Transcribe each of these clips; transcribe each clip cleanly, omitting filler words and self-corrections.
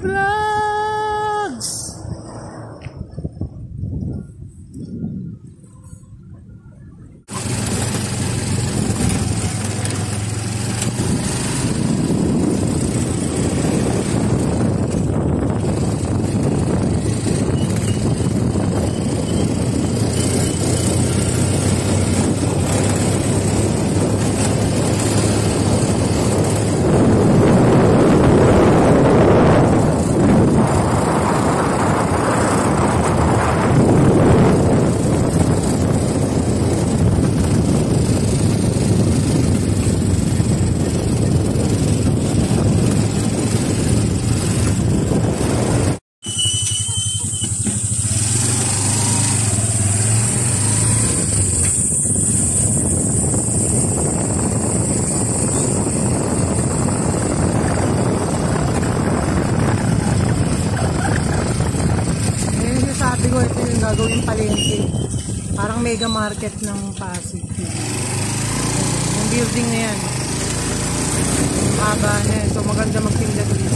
Vlogs! Sabi ko, ito yung gagawing palengke. Parang mega market ng Pasig. Yung building na yan. Haba na yan. So maganda magtinda dito.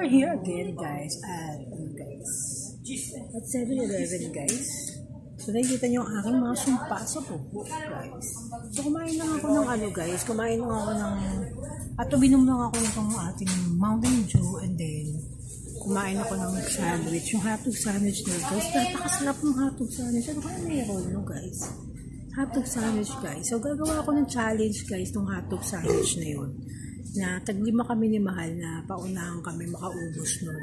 Here again guys at 7-Eleven guys. So nakikita nyo ang aking mga sumpa sa buko guys. So kumain lang ako ng guys, kumain lang ako ng at uminom lang ako ng ating Mountain Dew, and then kumain ako ng sandwich, yung hotdog sandwich na guys. Napakasarap ng hotdog sandwich. Ano kaya meron no guys? Hotdog sandwich guys. So gagawa ako ng challenge guys ng hotdog sandwich na yun. Na tag-5 kami ni Mahal na paunahan kami makaubos nun.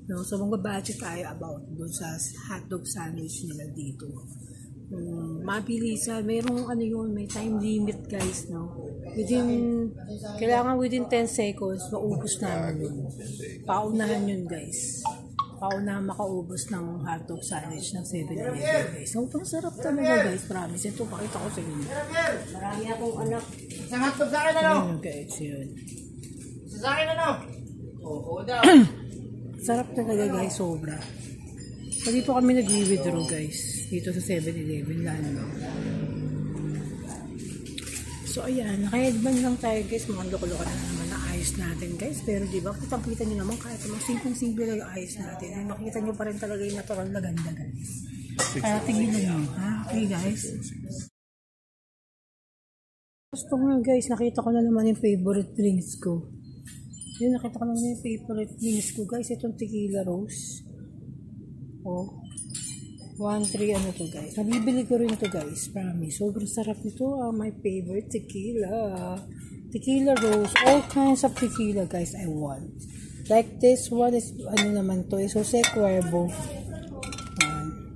No? So mag-budget tayo about doon sa hotdog sandwich nila dito. Mabilisan, mayroong may time limit guys, no? Kailangan within 10 seconds maubos namin yun. Paunahan yun guys. Paunahan makaubos ng hotdog sandwich ng 7-Eleven guys. So, sarap talaga guys, promise. Ito, pakita ko sa inyo. Marami akong anak. Isang hotdog sa akin, ano? Ayun guys, yun. Sa akin, ano? Oo daw. Sarap talaga guys, sobra. So, dito kami nag-withdraw guys. Dito sa 7-Eleven, lalo. So, ayan. Naka-headband lang tayo guys. Mga loko-loko na naman na ayos natin guys. Pero diba, kitang-kita nyo naman kahit naman simple-simple lang yung ayos natin. Ay, makita nyo pa rin talaga yung natural na ganda guys. Kaya tignan nyo. Ha? Okay guys. Gusto nga guys, nakita ko na naman yung favorite drinks ko. Yun, nakita ko na naman yung favorite drinks ko guys. Itong tequila rose. Oh. 1-3 ano to guys. Nabibili ko rin to guys. Promise. Sobrang sarap nito. My favorite tequila. Tequila rose. All kinds of tequila guys I want. Like this one is, ano naman to, is Jose Cuervo.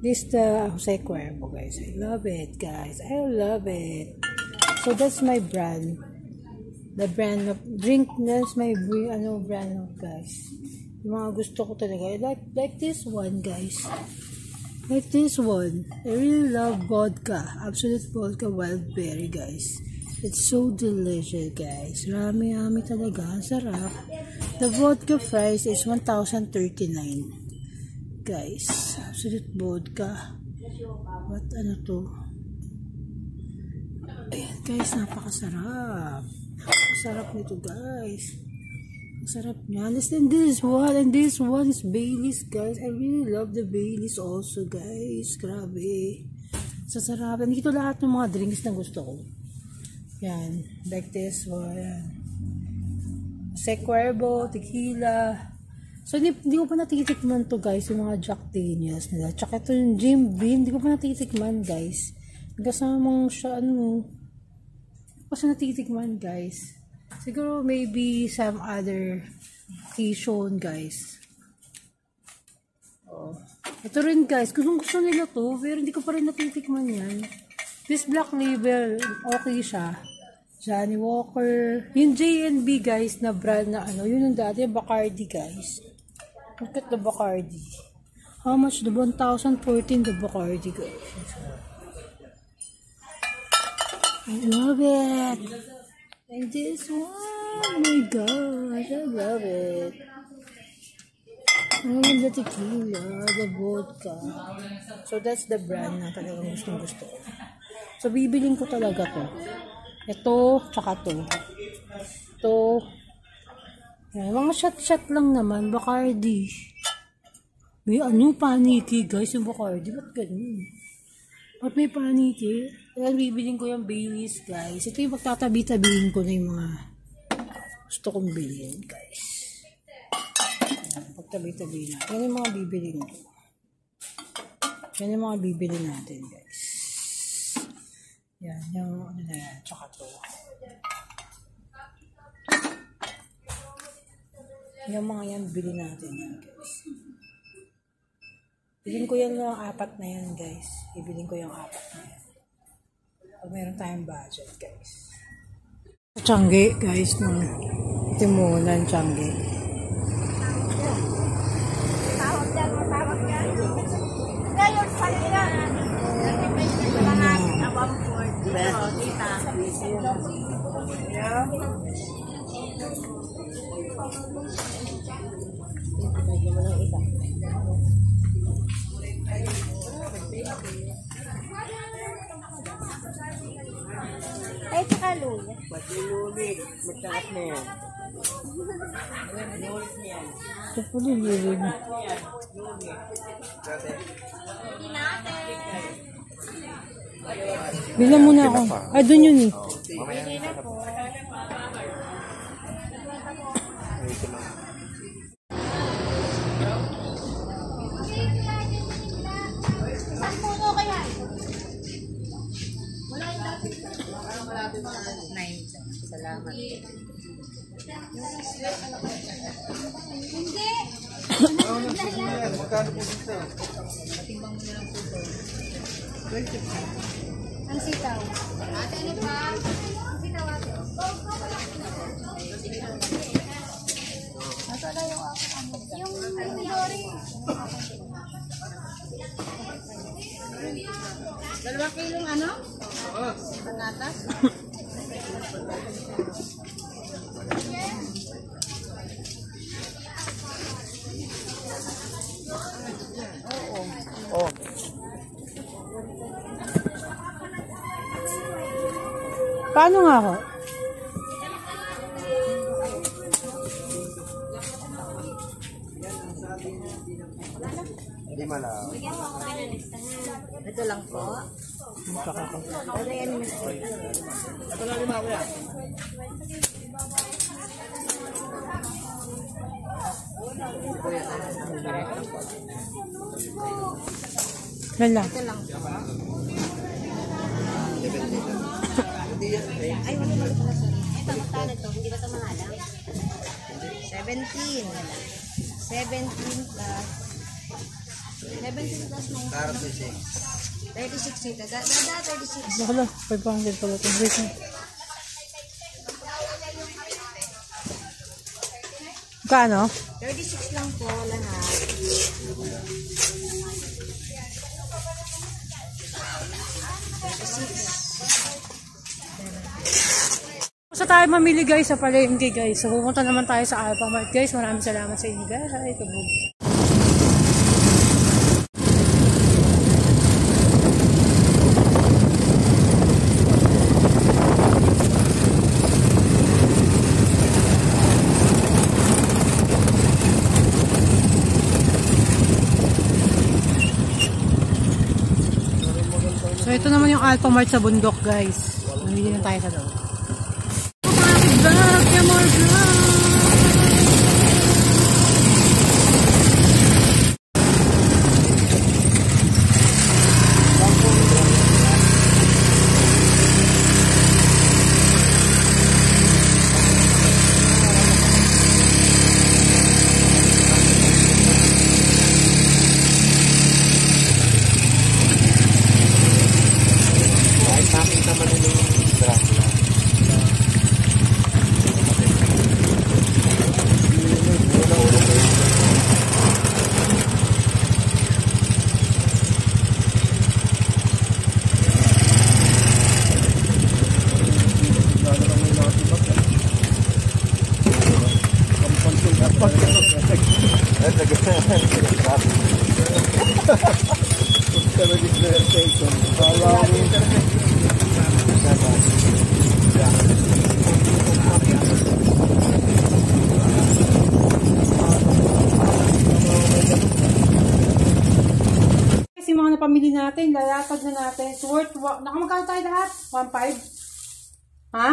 This the Jose Cuervo guys. I love it guys. I love it. So that's my brand. The brand of drink. That's my brand of guys. Yung mga gusto ko talaga. Like this one guys. Like this one. I really love vodka. Absolute vodka wild berry guys. It's so delicious guys. Rami talaga. Sarap. The vodka price is 1,039 guys. Absolute vodka. What ano to? Ayan guys. Napakasarap. Sarap nito guys. Sarap niya. And this one is Baileys guys. I really love the Baileys also guys. Grabe. Sasarap. Dito lahat ng mga drinks na gusto ko. Yan. Like this one. Jose Cuervo, tequila. So hindi ko pa natitikman to guys. Yung mga Jack Daniels nila. Tsaka ito yung Jim Beam. Hindi ko pa natitikman guys. Kasamang siya ano. Hindi ko pa siya natitikman guys. Siguro maybe some other occasion guys. Oh. Ito rin guys, gusto nila to, pero hindi ko pa rin natitikman yan. This Black Label, okay siya. Johnny Walker. Yung J&B guys na brand na ano, yun yung dati, Bacardi guys. Look at the Bacardi. How much? The 1,014 the Bacardi guys. I love it. And this one, oh my gosh, I love it. I love the tequila, the vodka. So that's the brand na talagang gusto ko. So bibiling ko talaga to. Ito, tsaka to. Ito. Yan, mga shot lang naman, Bacardi. May ano, paniki guys, yung Bacardi. Ba't ganun? Ba't may paniki? Kaya bibiling ko yung Baileys guys. Ito yung magtatabi-tabihin ko na yung mga gusto kong bilhin guys. Pagtabi-tabi na. Yan yung mga bibiling ko. Yan yung mga bibiling natin guys. Yan, yung ano na yan. Tsaka to. Yung mga yan bilhin natin yan guys. Bilhin ko yan yung 4 na yan guys. Bibilin ko yung 4 na yan. Pag meron tayong budget guys. Changi guys ng Timunan Changi. Ngayon sa nila. Mga abang Ford. Dita. Ay, tsaka luya. Pati luli. Magtakas na yan. Nulit niyan. Ito po din yun. Bilang muna ako. Ay, doon yun eh. Hindi na po. Isang puno kaya? Wala yung dati. Salamat. Hindi. Magkano po dito? Timbang mo na lang po ito. Ang sitaw. Ate, ano pa? Ang sitaw ate. Nasa na yung ano? Yung Dory. 2 kilong ano? Oo. Panatas? Oh. Paano nga ako? Hindi malaw. Ito lang po. Ano yan? Yan lang. Ito lang. Ay, wala pala pala, sorry. Ito, magkano ito? Hindi ba ito mahalang? 17. 17 plus 17 plus ng 36 ito. Dada, 36. Wala, 500 pala ito. Wait lang. Kano? 36 lang po lahat. Sa tayo mamili guys sa palengke guys. So pupunta naman tayo sa Alphamart guys. Maraming salamat sa inyo guys. So ito naman yung Alphamart sa bundok guys. Mamili na tayo sa loob. Kasi mga napamili natin, lalatag na natin. It's worth, nakamagkano tayo lahat? 1.5? Ha?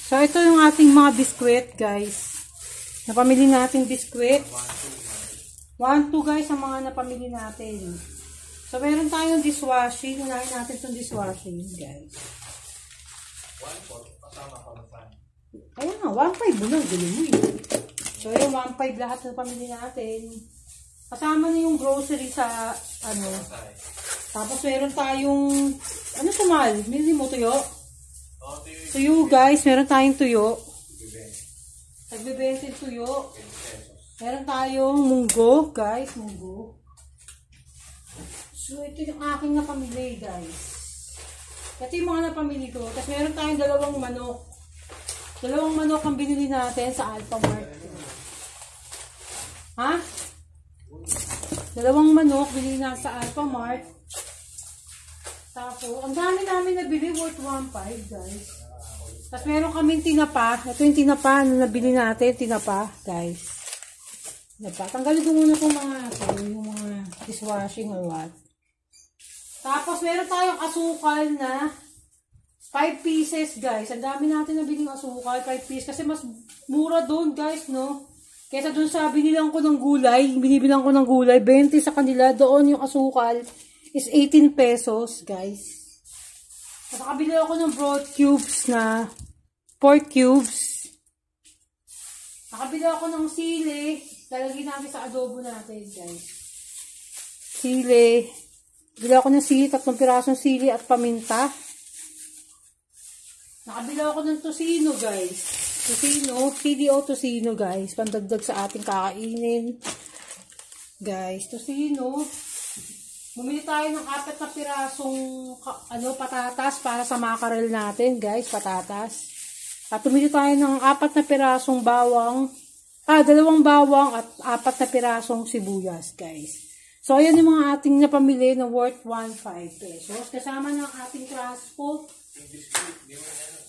So, ito yung ating mga biskwit, guys. Napamili natin biskwit. 1, 2 guys ang mga napamili natin. So, meron tayong dishwashing. Unahin natin itong dishwashing, guys. 1.4 kasama pa lang. Ayan nga, 1.5 mo lang. Galing mo eh. So, yung 1.5 lahat na napamili natin. Kasama na yung grocery sa, ano. Tapos, meron tayong, ano sumal? Mili mo tuyo? Tuyo, guys. Meron tayong tuyo. Nagbibenta tuyo. Meron tayong munggo, guys. Munggo. So, ito yung aking napamili, guys. Ito yung mga napamili ko. Tapos, meron tayong dalawang manok. Dalawang manok ang binili natin sa Alphamart. Ha? Dalawang manok binili natin sa Alphamart. Tapos, ang dami namin nabili, worth 1.5, guys. Tapos, meron kaming tinapa. Ito yung tinapa na nabili natin. Tinapa, guys. Tinapa. Tanggalin ko muna kung mga, yung mga dishwashing or what. Tapos, meron tayong asukal na 5 pieces, guys. Ang dami natin nabiling asukal, 5 pieces. Kasi mas mura doon, guys, no? Kesa doon sa binilang ko ng gulay, binibilang ko ng gulay, 20 sa kanila. Doon yung asukal is 18 pesos, guys. At nakabili ako ng broad cubes na 4 cubes. Nakabili ako ng sili. Lalagyan natin sa adobo natin, guys. Sili. Bili ako ng sili, 3 pirasong sili at paminta. Nakabili ako ng tosino, guys. Tosino, CDO tosino, guys. Pandagdag sa ating kakainin. Guys, tosino. Bumili tayo ng 4 na pirasong patatas para sa mackerel natin, guys. Patatas. At bumili tayo ng 4 na pirasong bawang. 2 bawang at 4 na pirasong sibuyas, guys. So, ayan yung mga ating napamili na worth 1.5 pesos. Kasama ng ating transpo.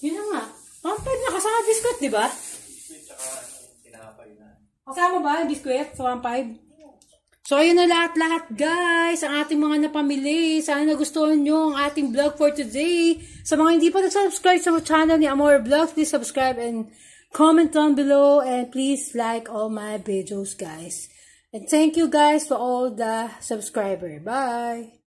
Yun na nga. 1.5 na kasama biscuit, di ba? Kasama ba yung biscuit sa 1.5? So, ayun na lahat-lahat, guys. Ang ating mga napamili. Sana nagustuhan nyo ang ating vlog for today. Sa mga hindi pa nag-subscribe sa channel ni Amore Vlogs, please subscribe and comment down below. And please like all my videos, guys. And thank you, guys, for all the subscribers. Bye!